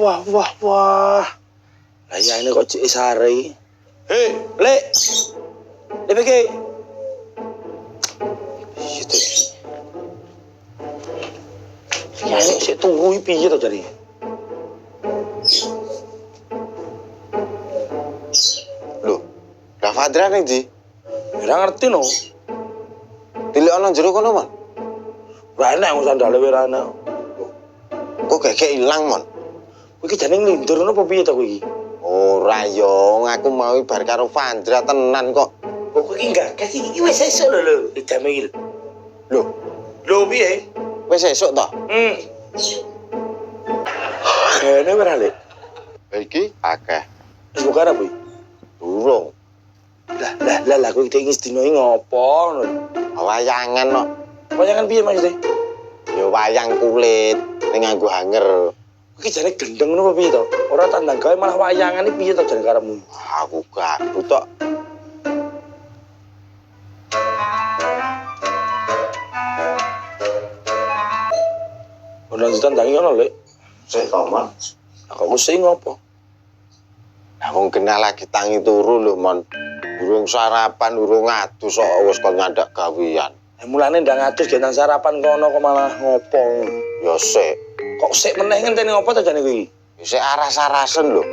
Wah. Lah ya ini kok cek sare. Hei, Lek. DPG. Gitu. Ya ini sik tunggu piye to jare. Loh, lah Fadra ning ndi? Ora ngerti no. Dilek ana jero kono, Mon. Ora enak wong sandale ora enak. Kok gek ilang, Mon? Kowe iki jane nglindur ngono apa piye to kowe iki? Ora yo, aku mau bar karo Fadra tenan kok. Kok kowe iki enggak kasih iki wis esuk lho jam iki. Lho piye? Wis esuk to? Kene ora Lek. Iki akeh. Wis buka apa iki? Durung. Lah kowe iki sedina iki ngopo ngono? Wayangan kok. Wayangan piye maksudnya? Yo wayang kulit ning nganggo hanger. Iki jane gendeng ngono apa piye to? Ora tandang gawe malah wayangan iki piye to jane karepmu? Aku gak tok. Ora ditandangi ngono, Lek. Sik to, Mon. Kok mesti ngopo? Nah, wong kenal lagi tangi turu lho, Mon. Durung sarapan, durung adus kok wis kon nyandak gawean. Mulane ndang adus gendang sarapan kono kok malah ngopo? Ya sik. Kok sik meneh ngenteni ngopo to jane kuwi? Sik aras-arasen lho.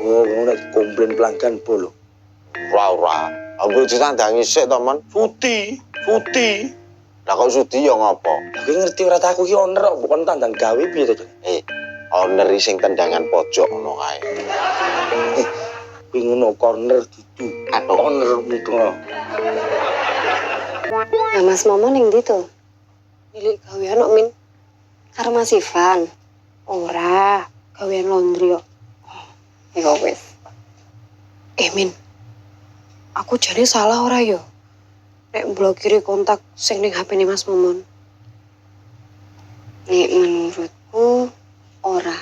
Oh, ngono komplain pelanggan bolo. Ora. Ambu ditandangi sik to, Mon. Suti. Lah kok sudi ya ngopo? Lah kowe ngerti ora tak aku iki owner kok bukan tandang gawe piye to, Jane? Owner sing tendangan pojok ngono kae. Kuwi ngono corner dudu. Aduh. Owner mutu. Nah, Mas Momo ning ndi to? Milik gawean kok, Min. Karo Mas Ivan. Ora, gawean laundry kok. Ya wis. Min. Aku jane salah ora yo? Nek blokiri kontak sing ning HP-ne Mas Momon. Nek menurutku ora.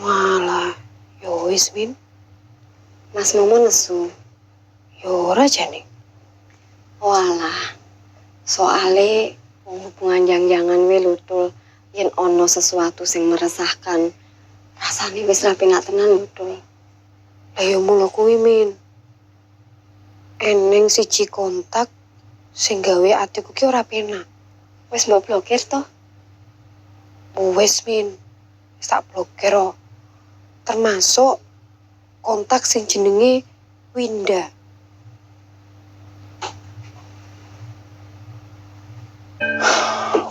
Walah, yo wis, Min. Mas Momon nesu. Yo ora jane. Walah, soale hubungan jangan we lutul yen ono sesuatu sing meresahkan. Rasane wis ra penak tenan lutul. Lah yo mulo kuwi, Min. Eneng siji kontak sing gawe atiku ki ora penak. Wis mbok blokir to? Wis, Min. Wis tak blokir kok. Termasuk kontak sing jenenge Winda.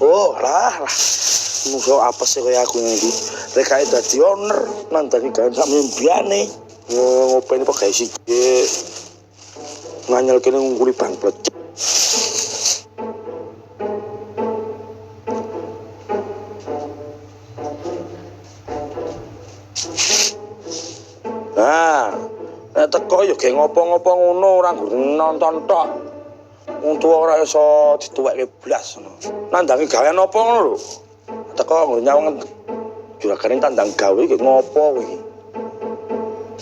Oh, lah. Muso apa sih kaya aku iki? Rek kae dadi owner nandani gawe sak mimpiane. Ngopeni pegawe sithik. Nganyel kene ngungkuli bang plecek. Nah, nek teko yo ge ngopo-ngopo ngono ora nonton tok. Wong tuwa ora iso dituwekke blas ngono. Nandangi gawean apa ngono lho. Teko nyawang juragane tandang gawe ge ngopo kuwi.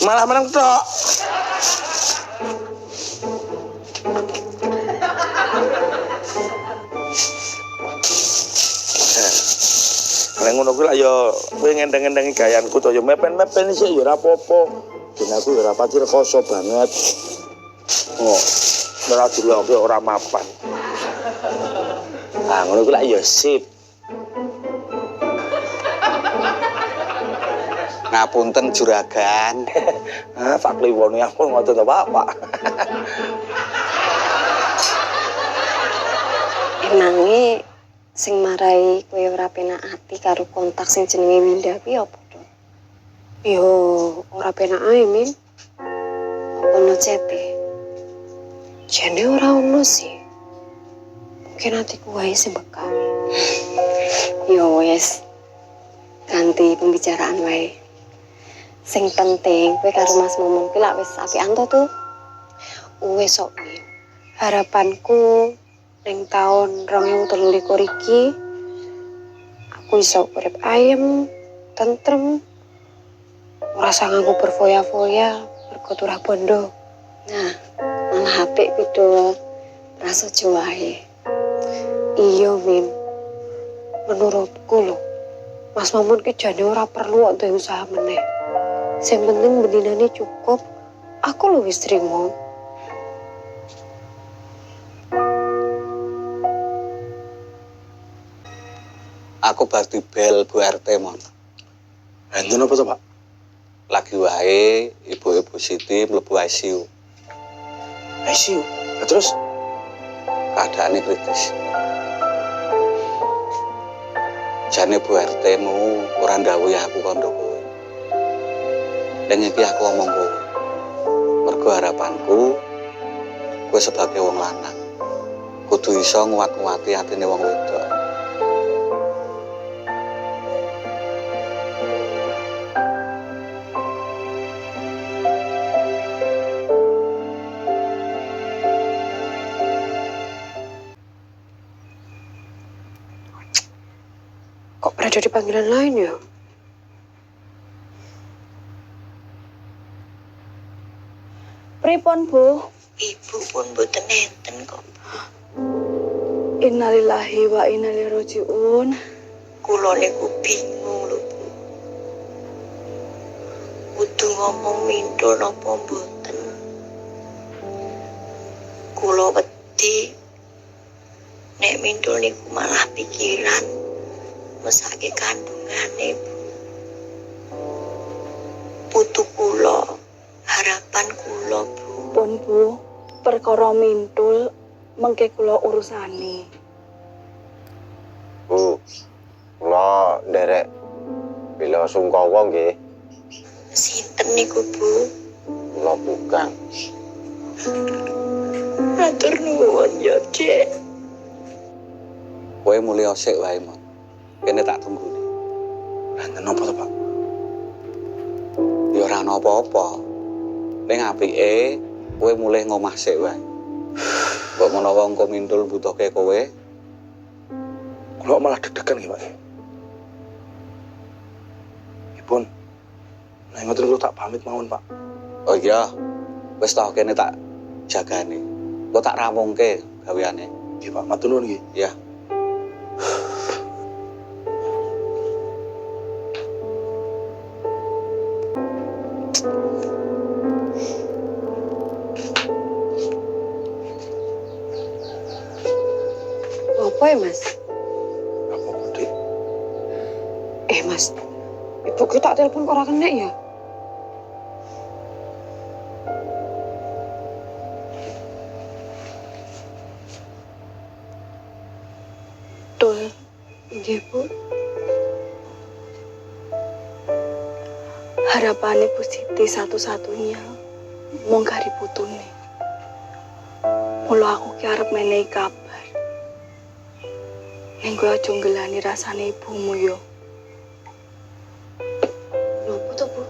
Malah meneng tok. Nek ngono kuwi lak yo kowe ngendeng-endengi gayanku to yo mepen-mepen sik yo ora apa-apa. Den aku yo ora pati rekoso banget. Oh, ora dilokke ora mapan. Ah, ngono kuwi lak yo sip. Ngapunten juragan. Pak Kliwone aku ngoten to, Pak. Emangnya sing marai kowe ora penak ati karo kontak sing jenenge Winda kuwi apa to? Yo ora penak ae, Min. Ono cete. Jane ora ono sih. Mungkin atiku wae sing bekal. Yo wes. Ganti pembicaraan wae. Sing penting kowe karo Mas Momon kuwi lak wis apian to tuh. Wes sok, Min. Harapanku ning taun 2023 iki aku iso urip ayem, tentrem, ora usah nganggo berfoya-foya, mergo turah bondo. Nah, malah apik kudu prasaja wae. Iya, Min. Menurutku lho, Mas Mamun ki jane ora perlu kok duwe usaha meneh. Sing penting bedinane cukup. Aku lu wis trimo. Aku bar dibel Bu RT mon. Enten apa to, Pak? Lagi wae ibu-ibu Siti mlebu ICU. ICU. Lah terus Keadaannya kritis. Jane Bu RT mu ora ndhawuhi aku kandha kowe. Ning iki aku omong kowe. Mergo harapanku kowe sebagai wong lanang kudu iso nguwat-nguwati atine wong wedok. Kok berada di panggilan lain ya? Pripun, Bu? Ibu pun mboten enten kok. Innalillahi wa inna ilaihi raji'un. Kula niku bingung lho, Bu. Kudu ngomong mintul napa mboten. Kula wedi nek mintul niku malah pikiran mesake kandungane, Bu. Putu kula, harapan kula, Bu. Pun, Bu, perkara mintul mengke kula urusane. Bu, kula nderek Bila Sungkawa nggih. Sinten niku, Bu? Kula bukan. Matur nuwun ya, Dek. Kowe mulih sik wae mon. Kene tak tunggu. enten apa to, Pak? Ya ora ana apa-apa. Ning apike kowe mulih ngomah sik wae. Mbok menawa engko mintul butuhke kowe, Kula malah deg-degan nggih, Pak. Ipun. Nek ngoten kula tak pamit mawon, Pak. oh iya, wis tau kene tak jagani. Engko tak rampungke gaweane. Nggih, Pak. Matur nuwun nggih. Ya. Apa ya, Mas? Apa Dik? Mas, ibu kita telepon kok ora kena ya? Tul, nggih, Bu. Harapan Ibu Siti satu-satunya mung kari putune. Mula aku ki arep menehi kabar. Ning kowe aja ngelani rasane ibumu yo. Lho, apa to, Bu?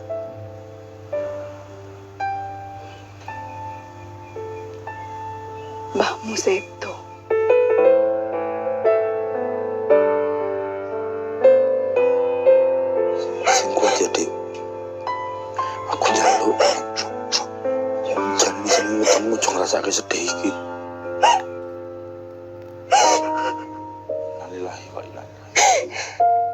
Mbahmu sedo. Sing kuat ya, Dik. Aku njaluk. Ya jangan sing ketemu aja ngrasake sedih iki. Innalillahi wa inna ilaihi raji'un.